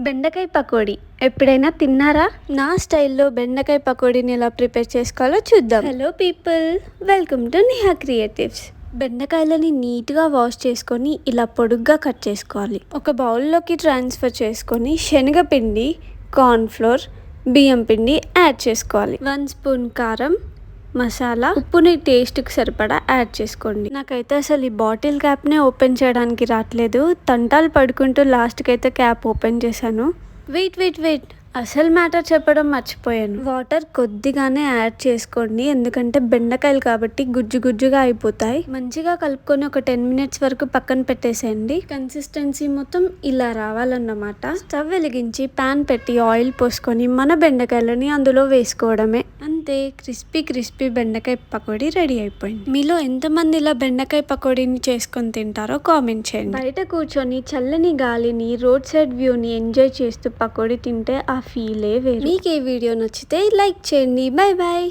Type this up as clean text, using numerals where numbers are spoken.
బెండకాయ పకోడీ ఎప్పుడైనా తిన్నారా? నా స్టైల్లో బెండకాయ పకోడీని ఎలా ప్రిపేర్ చేసుకోవాలో చూద్దాం. Hello people, welcome to Niha creatives. బెండకాయలని నీట్గా వాష్ చేసుకొని ఇలా పొడుగ్గా కట్ చేసుకోవాలి. ఒక బౌల్లోకి ట్రాన్స్ఫర్ చేసుకొని శనగపిండి, కార్న్ఫ్లోర్, బియ్యం పిండి యాడ్ చేసుకోవాలి. 1 స్పూన్ కారం, మసాలా, ఉప్పుని టేస్ట్కి సరిపడా యాడ్ చేసుకోండి. నాకైతే అసలు ఈ బాటిల్ క్యాప్నే ఓపెన్ చేయడానికి రావట్లేదు. తంటాలు పడుకుంటూ లాస్ట్కి అయితే క్యాప్ ఓపెన్ చేశాను. వెయిట్ అసలు మ్యాటర్ చెప్పడం మర్చిపోయాను. వాటర్ కొద్దిగానే యాడ్ చేసుకోండి, ఎందుకంటే బెండకాయలు కాబట్టి గుజ్జుగా అయిపోతాయి. మంచిగా కలుపుకొని ఒక 10 మినిట్స్ వరకు పక్కన పెట్టేసేయండి. కన్సిస్టెన్సీ మొత్తం ఇలా రావాలన్నమాట. స్టవ్ వెలిగించి ప్యాన్ పెట్టి ఆయిల్ పోసుకొని మన బెండకాయలని అందులో వేసుకోవడమే. అంతే, క్రిస్పీ బెండకాయ పకోడీ రెడీ అయిపోయింది. మీలో ఎంతమంది ఇలా బెండకాయ పకోడీని చేసుకొని తింటారో కామెంట్ చేయండి. బయట కూర్చొని చల్లని గాలిని, రోడ్ సైడ్ వ్యూని ఎంజాయ్ చేస్తూ పకోడీ తింటే ఆ ఫీలే వేరు. మీకు ఈ వీడియో నచ్చితే లైక్ చేయండి. బాయ్.